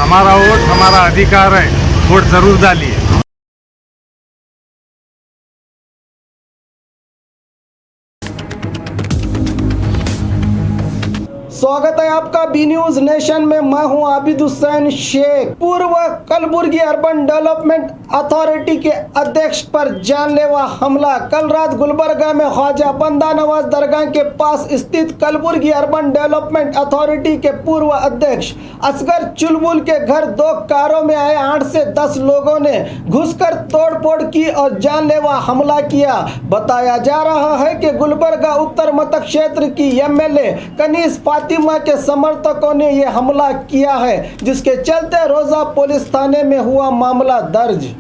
हमारा वोट हमारा अधिकार है, वोट जरूर डालिए। स्वागत है आपका बी न्यूज नेशन में। मैं हूं आबिद हुसैन शेख। पूर्व कलबुर्गी अर्बन डेवलपमेंट अथॉरिटी के अध्यक्ष पर जानलेवा हमला। कल रात गुलबर्गा में ख्वाजा बंदा नवाज दरगाह के पास स्थित कलबुर्गी अर्बन डेवलपमेंट अथॉरिटी के पूर्व अध्यक्ष असगर चुलबुल के घर 2 कारों में आए 8 से 10 लोगों ने घुसकर तोड़फोड़ की और जानलेवा हमला किया। बताया जा रहा है कि गुलबर्गा उत्तर मतक क्षेत्र की एमएलए कनीज फातिमा के समर्थकों ने यह हमला किया है, जिसके चलते रोजा पुलिस थाने में हुआ मामला दर्ज।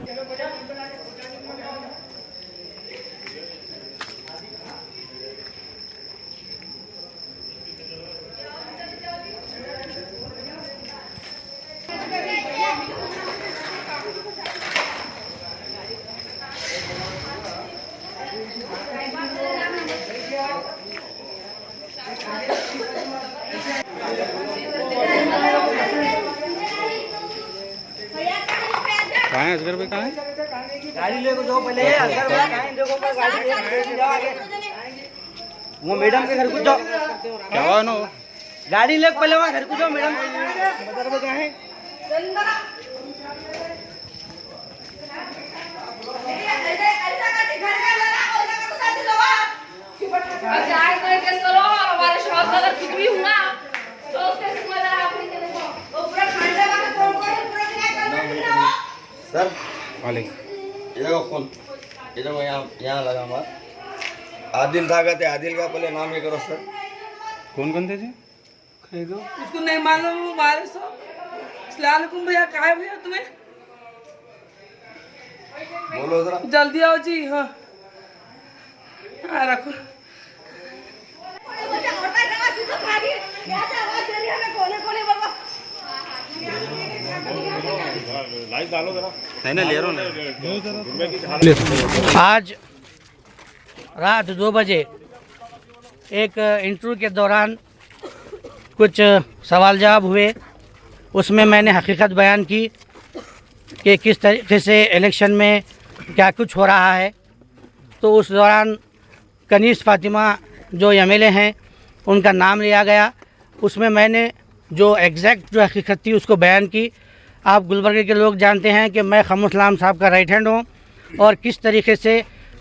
कहाँ है असगर भाई? कहाँ है? गाड़ी लेको जाओ पहले। असगर भाई कहाँ है? देखो मैं गाड़ी लेके जाओ आगे। वो मैडम के घर को जाओ। क्या हुआ नो? गाड़ी लेके पहले वहाँ घर को जाओ। मैडम असगर भाई कहाँ है? सर वालेकुम। ये कौन इधर मैं यहाँ लगा हमारा आदिल था कहते आदिल का पहले नाम ये करो सर। कौन कौन थे जी? उसको नहीं मालूम वो मारे सो। अस्सलामुअलैकुम भैया, कहाँ है भैया तुम्हें? बोलो जरा। जल्दी आओ जी। हाँ रखो। नहीं ले रहा हूँ। आज रात 2 बजे एक इंटरव्यू के दौरान कुछ सवाल जवाब हुए। उसमें मैंने हकीकत बयान की कि किस तरीके से इलेक्शन में क्या कुछ हो रहा है। तो उस दौरान कनीज फातिमा जो एमएलए हैं उनका नाम लिया गया। उसमें मैंने जो एग्जैक्ट जो हकीकत थी उसको बयान की। आप गुलबर्गे के लोग जानते हैं कि मैं खमुसलाम साहब का राइट हैंड हूँ और किस तरीके से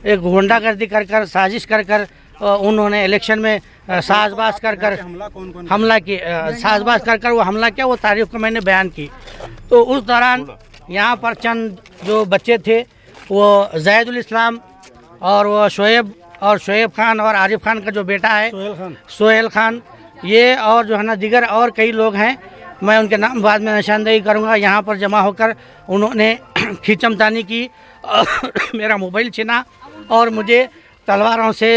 एक गुंडागर्दी कर साजिश कर उन्होंने इलेक्शन में साजबाज कर हमला की साजबाज कर वो हमला किया। वो तारीख को मैंने बयान की। तो उस दौरान यहाँ पर चंद जो बच्चे थे वो जैदुल इस्लाम और वो शोएब खान और आरिफ खान का जो बेटा है सोहेल खान, ये और जो है ना दिगर और कई लोग हैं। मैं उनके नाम बाद में निशानदेही करूंगा। यहाँ पर जमा होकर उन्होंने खींचमतानी की और मेरा मोबाइल छीना और मुझे तलवारों से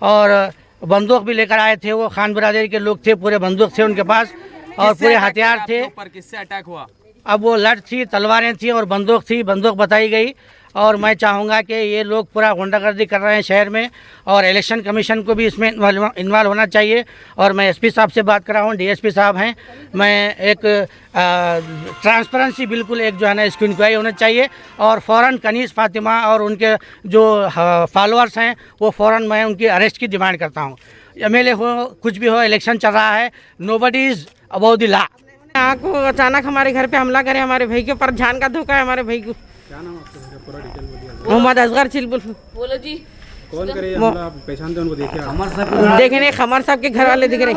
और बंदूक भी लेकर आए थे। वो खान बिरादरी के लोग थे, पूरे बंदूक थे उनके पास और पूरे हथियार थे। किससे अटैक हुआ? अब वो लठ थी, तलवारें थी और बंदूक थी। बंदूक बताई गई और मैं चाहूँगा कि ये लोग पूरा गुंडागर्दी कर रहे हैं शहर में और इलेक्शन कमीशन को भी इसमें इन्वॉल्व होना चाहिए। और मैं एसपी साहब से बात कर रहा हूँ, डीएसपी साहब हैं। मैं एक ट्रांसपेरेंसी बिल्कुल एक जो है ना इसकी इंक्वायरी होना चाहिए और फ़ौरन कनीज फातिमा और उनके जो फॉलोअर्स हैं वो फ़ौरन मैं उनकी अरेस्ट की डिमांड करता हूँ। एमएलए हो कुछ भी हो, इलेक्शन चल रहा है, nobody is about the law. को अचानक हमारे घर पे हमला करे। हमारे भाई के ऊपर जान का धोखा है। हमारे भाई को मोहम्मद असगर चिलबुल। बोलो जी। कौन करे हमला? आप पहचानते हैं उनको? देखिए देखे नहीं, खमर साहब के घर वाले दिख रहे।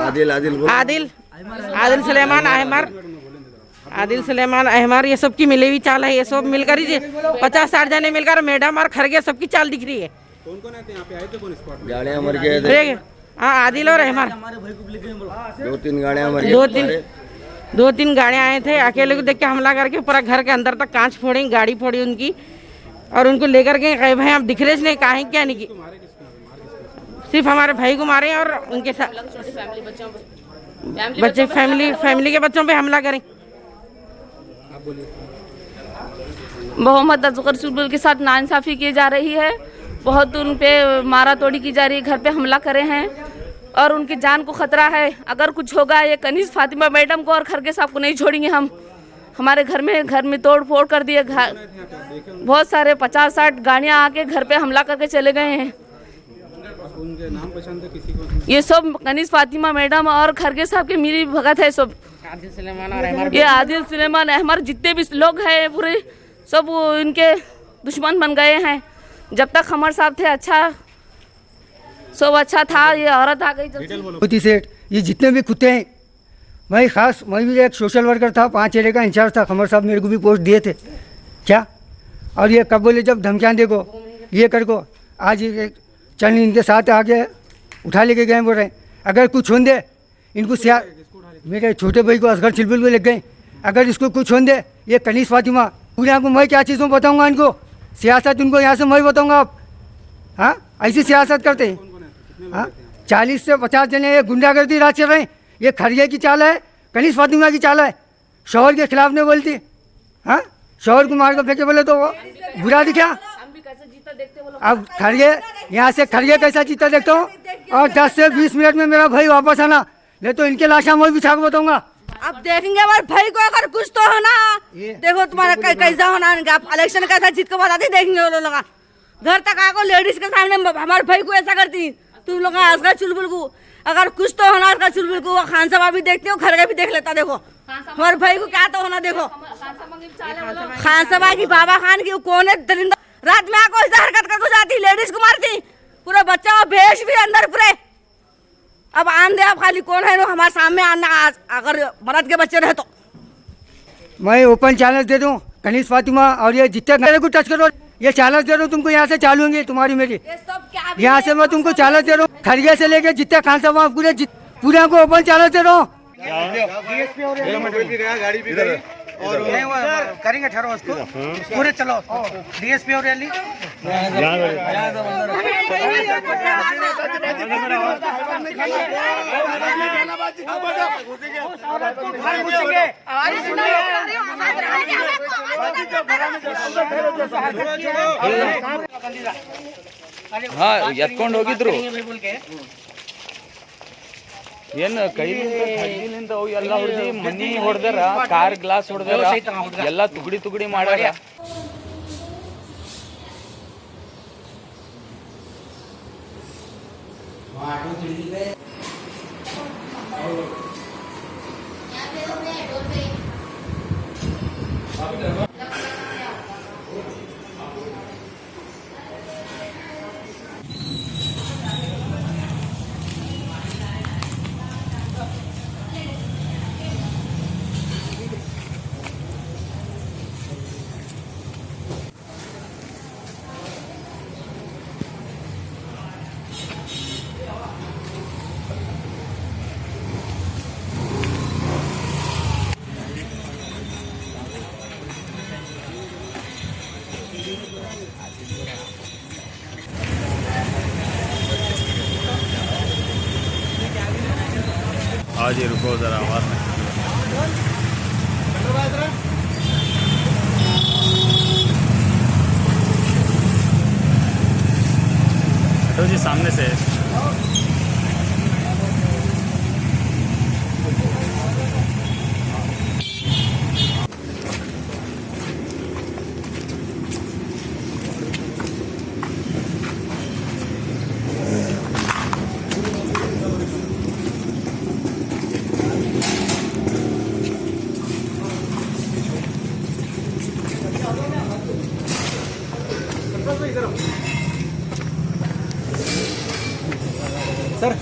आदिल सुलेमान अहमर ये सब की मिली हुई चाल है। ये सब मिलकर ही 50-60 जने मिलकर मैडम और खरगे सबकी चाल दिख रही है। कौन कौन आते हैं यहाँ पे? आए थे कौन स्पॉट में? गाड़ियाँ मर गए। हाँ आदिल और अहमर 2-3 गाड़ियाँ मर गई। 2-3 गाड़ियाँ आए थे। अकेले को देख के हमला करके पूरा घर के अंदर तक कांच फोड़ी, गाड़ी फोड़ी उनकी और उनको लेकर के गए। भाई आप दिख रहे नहीं, कहाँ क्या नहीं की, सिर्फ हमारे भाई को मारे और उनके साथ बच्चे फैमिली के बच्चों पे हमला करें। मोहम्मद असगर चुलबुल के साथ नाइंसाफ़ी की जा रही है। बहुत उन पे मारा तोड़ी की जा रही है, घर पे हमला करे हैं और उनकी जान को खतरा है। अगर कुछ होगा ये कनीज फातिमा मैडम को और खरगे साहब को नहीं छोड़ेंगे हम। हमारे घर में तोड़ फोड़ कर दिए। बहुत सारे 50-60 गाड़ियाँ आके घर पे हमला करके चले गए हैं। उनके नाम पहचान थे किसी को? ये सब कनीज फातिमा मैडम और खरगे साहब के मिली भगत है सब। ये आदिल सुलेमान अहमद जितने भी लोग हैं पूरे सब इनके दुश्मन बन गए हैं। जब तक खमर साहब थे अच्छा सब अच्छा था, ये औरत आ गई। सेठ ये जितने भी कुत्ते हैं, मैं खास मैं भी एक सोशल वर्कर था, 5 एरिया का इंचार्ज था। खमर साहब मेरे को भी पोस्ट दिए थे क्या। और ये कब बोले जब धमकियाँ देखो ये कर को, आज एक चल इनके साथ आके उठा लेके गए। बोल रहे अगर कुछ हों दे इनको मेरे छोटे भाई को असगर चिलबुल को लग गए। अगर इसको कुछ हों दे ये कनीज फातिमा पूरे आपको मैं क्या चीज़ों बताऊँगा इनको। सियासत उनको यहाँ से मैं बताऊँगा आप। हाँ ऐसी सियासत करते हैं। हाँ 40 से 50 जने ये गुंडागर्दी राज चल रहे हैं। ये खरिया की चाल है, कनीज फातिमा की चाल है। शौहर के खिलाफ नहीं बोलती। हाँ शौहर को मार कर फेंके बोले तो बुरा दिखा। अब खरिए यहाँ से खरिए कैसा जीता देखता हूँ। और 10 से 20 मिनट में मेरा भाई वापस आना, नहीं तो इनके लाशा मैं बिछा के बताऊंगा। अब देखेंगे हमारे भाई को अगर कुछ तो होना, देखो तुम्हारा कैसा होना। आप इलेक्शन कैसा जीत को बताते देखेंगे वो लोग। घर तक आको लेडीज के सामने हमारे भाई को ऐसा करती तुम लोग। असगर चुलबुल को अगर कुछ तो होना, असगर चुलबुल को खान सभा भी देखते हो, खरगे भी देख लेता। देखो हमारे भाई को क्या तो होना। देखो खान सभा की, बाबा खान की, कौन है दरिंदा रात में आको ऐसा हरकत करके जाती, लेडीज को मारती, पूरा बच्चा और भेष भी अंदर पूरे। अब आन दे आप खाली कौन है हमारे सामने आना, अगर मर्द के बच्चे रहे तो। मैं ओपन चैलेंज दे दूँ कनीज फातिमा और ये जितने मेरे को टच करो, ये चैलेंज दे रहा हूँ तुमको। यहाँ से चालू होंगी तुम्हारी मेरी, यहाँ से मैं तुमको चैलेंज दे रहा हूँ। खरिया से लेके जितने खान साहब पूरे को ओपन चैलेंज दे रहा हूँ। और करेंगे ठहरो उसको पूरे चलो डीएसपी और रैली हाँ ಎತ್ಕೊಂಡು ಹೋಗಿದ್ರು ಏನು ಕೈಲಿಂದ ಅವು ಎಲ್ಲ ಹೊಡೆದಿ ಮನಿ ಹೊಡೆದಾರ, ಕಾರ್ ಗ್ಲಾಸ್ ಹೊಡೆದಾರ, ಎಲ್ಲ ತುಗಡಿ ಮಾಡ್ಯಾರ. आज ये रुको जरा आवाज में। हटो जी सामने से। सर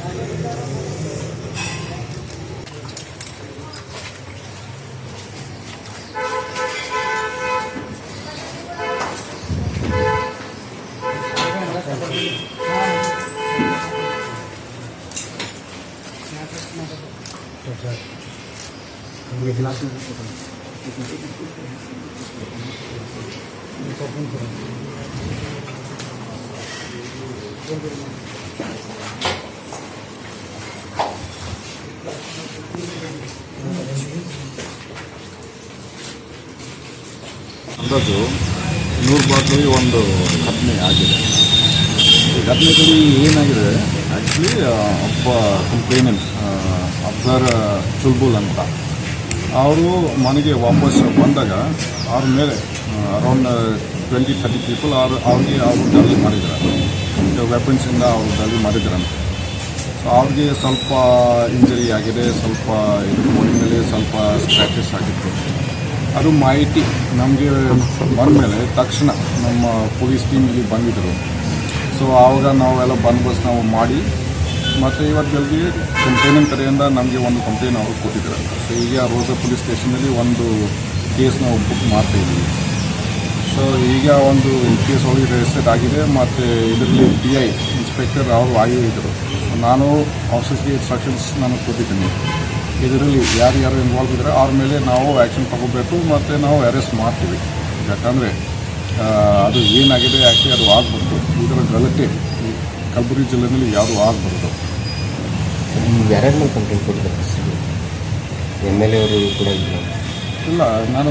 ಅಂದಾಜು 100 ಬಾಟ್ಲಿಗೆ ಒಂದು ಘಟನೆ ಆಗಿದೆ. ಈ ಘಟನೆಯಲ್ಲಿ ಏನಾಗಿದೆ ಆ್ಯಕ್ಚುಲಿ ಒಬ್ಬ ಕಂಪ್ಲೇನೆಂಟ್ ಅಫ್ಸರ್ ಚುಲ್ಬುಲ್ ಅಂತ ಅವರು ಮನೆಗೆ ವಾಪಸ್ ಬಂದಾಗ ಅವ್ರ ಮೇಲೆ ಅರೌಂಡ್ 20-30 ಪೀಪಲ್ ಅವ್ರಿಗೆ ಅವರು ದಾಳಿ ಮಾಡಿದ್ದಾರೆ, ವೆಪನ್ಸಿಂದ ಅವರು ದಾಳಿ ಮಾಡಿದ್ರಂತೆ. ಸೊ ಅವ್ರಿಗೆ ಸ್ವಲ್ಪ ಇಂಜರಿ ಆಗಿದೆ, ಸ್ವಲ್ಪ ಬಾಡಿ ಮೇಲೆ ಸ್ವಲ್ಪ ಸ್ಕ್ರ್ಯಾಚಸ್ ಆಗಿತ್ತು. ಅದು ಮಾಹಿತಿ ನಮಗೆ ಬಂದಮೇಲೆ ತಕ್ಷಣ ನಮ್ಮ ಪೊಲೀಸ್ ಟೀಮ್ ಇಲ್ಲಿ ಬಂದಿದ್ದರು. ಸೊ ಆವಾಗ ನಾವೆಲ್ಲ ಬಂದೋಬಸ್ತ್ ನಾವು ಮಾಡಿ ಮತ್ತು ಇವತ್ತು ಬೆಳಗ್ಗೆ ಕಂಪ್ಲೇಂಟ್ ಕಡೆಯಿಂದ ನಮಗೆ ಒಂದು ಕಂಪ್ಲೇಂಟ್ ಅವರು ಕೊಟ್ಟಿದ್ದಾರೆ. ಸೊ ಈಗ ರೋಸಾ ಪೊಲೀಸ್ ಸ್ಟೇಷನಲ್ಲಿ ಒಂದು ಕೇಸ್ ನಾವು ಬುಕ್ ಮಾಡ್ತಾಯಿದ್ದೀವಿ. ಸೊ ಈಗ ಒಂದು ಕೇಸ್ ಒಳಗೆ ರಿಜಿಸ್ಟರ್ ಆಗಿದೆ ಮತ್ತು ಇದರಲ್ಲಿ DI ಇನ್ಸ್ಪೆಕ್ಟರ್ ಅವರು ಆಗಿದ್ದರು. ನಾನು ಆಫೀಸ್ಗೆ ಇನ್ಸ್ಟ್ರಕ್ಷನ್ಸ್ ನಾನು ಕೊಟ್ಟಿದ್ದೀನಿ. ಇದರಲ್ಲಿ ಯಾರು ಇನ್ವಾಲ್ವ್ ಇದ್ದರೆ ಅವ್ರ ಮೇಲೆ ನಾವು ಆ್ಯಕ್ಷನ್ ತಗೋಬೇಕು ಮತ್ತು ನಾವು ಅರೆಸ್ಟ್ ಮಾಡ್ತೀವಿ. ಯಾಕಂದರೆ ಅದು ಏನಾಗಿದೆ ಯಾಕೆ ಅದು ಆಗಬಾರ್ದು, ಇದರ ಗಲಾಟೆ ಕಲಬುರಗಿ ಜಿಲ್ಲೆಯಲ್ಲಿ ಯಾವುದು ಆಗಬಾರ್ದು. ಯಾರ್ಯಾರ ಮೇಲೆ ಕಂಪ್ಲೇಂಟ್ ಕೊಟ್ಟಿದ್ದಾರೆ? MLA ಅವರು ಕೂಡ ಇಲ್ಲ, ನಾನು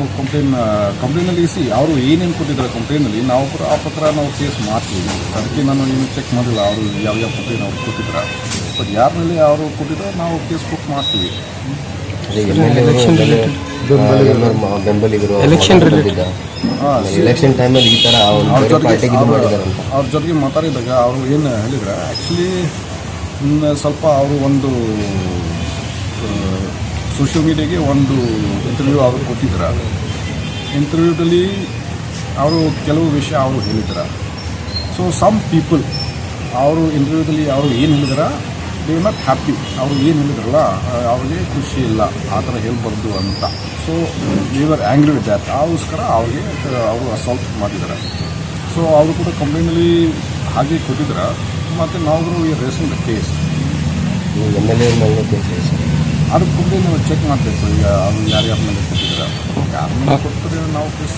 ಕಂಪ್ಲೇನಲ್ಲಿ ಅವರು ಏನೇನು ಕೊಟ್ಟಿದ್ದಾರೆ ಕಂಪ್ಲೇನಲ್ಲಿ ನಾವು ಕೂಡ ಆ ಪ್ರಕಾರ ನಾವು ಕೇಸ್ ಮಾಡ್ತೀವಿ. ಅದಕ್ಕೆ ನಾನು ಏನು ಚೆಕ್ ಮಾಡಿಲ್ಲ ಅವರು ಯಾವ ಕಂಪ್ಲೇಂಟ್ ಅವ್ರು ಕೊಟ್ಟಿದ್ದಾರೆ. ಬಟ್ ಯಾರ ಮೇಲೆ ಅವರು ಕೊಟ್ಟಿದ್ದಾರೆ ನಾವು ಕೇಸ್ ಬುಕ್ ಮಾಡ್ತೀವಿ. ಬೆಂಬಲಿಗರು ಎಲೆಕ್ಷನ್ ಟೈಮಲ್ಲಿ ಈ ಥರ ಅವ್ರ ಜೊತೆಗೆ ಮಾತಾಡಿದಾಗ ಅವರು ಏನು ಹೇಳಿದ್ರೆ, ಆ್ಯಕ್ಚುಲಿ ಸ್ವಲ್ಪ ಅವರು ಒಂದು ಸೋಷಿಯಲ್ ಮೀಡಿಯಾಗೆ ಒಂದು ಇಂಟರ್ವ್ಯೂ ಅವರು ಕೊಟ್ಟಿದ್ದಾರೆ. ಇಂಟರ್ವ್ಯೂದಲ್ಲಿ ಅವರು ಕೆಲವು ವಿಷಯ ಅವರು ಹೇಳಿದ್ದಾರೆ. ಸೊ ಸಮ್ ಪೀಪಲ್ ಅವರು ಇಂಟರ್ವ್ಯೂದಲ್ಲಿ ಅವರು ಏನು ಹೇಳಿದಾರೆ, ದೇ ನಾಟ್ ಹ್ಯಾಪಿ. ಅವರು ಏನು ಹೇಳಿದ್ರಲ್ಲ ಅವ್ರಿಗೆ ಖುಷಿ ಇಲ್ಲ, ಆ ಥರ ಹೇಳ್ಬಾರ್ದು ಅಂತ. So they were angry with that. ಅದಕ್ಕೋಸ್ಕರ ಅವ್ರಿಗೆ ಅವರು ಅಸಾಲ್ಟ್ ಮಾಡಿದ್ದಾರೆ. ಸೊ ಅವರು ಕೂಡ ಕಂಪ್ಲೇಂಟಲ್ಲಿ ಹಾಗೆ ಕೊಟ್ಟಿದ್ದಾರೆ. ಮತ್ತು ನಾವು ರೇಸಿಂಗ್ ದ ಕೇಸ್ ಅದು ಕಂಪ್ಲೇಂಟ್ ನಾವು ಚೆಕ್ ಮಾಡಬೇಕು. ಈಗ ಅವರು ಯಾರ್ಯಾರ ಮೇಲೆ ಕೊಟ್ಟಿದ್ದಾರೆ, ಯಾರ ಮೇಲೆ ಕೊಡ್ತಾರೆ ನಾವು ಕೇಸ್.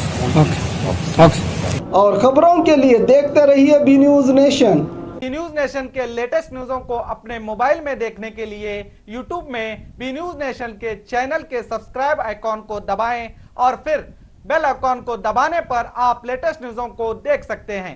और खबरों के लिए देखते रहिए B news nation. B news nation के लेटेस्ट न्यूज़ों को अपने मोबाइल में देखने के लिए यूट्यूब में बी न्यूज नेशन के चैनल के सब्सक्राइब आइकॉन को दबाएं और फिर बेल आइकॉन को दबाने पर आप लेटेस्ट न्यूज़ों को देख सकते हैं।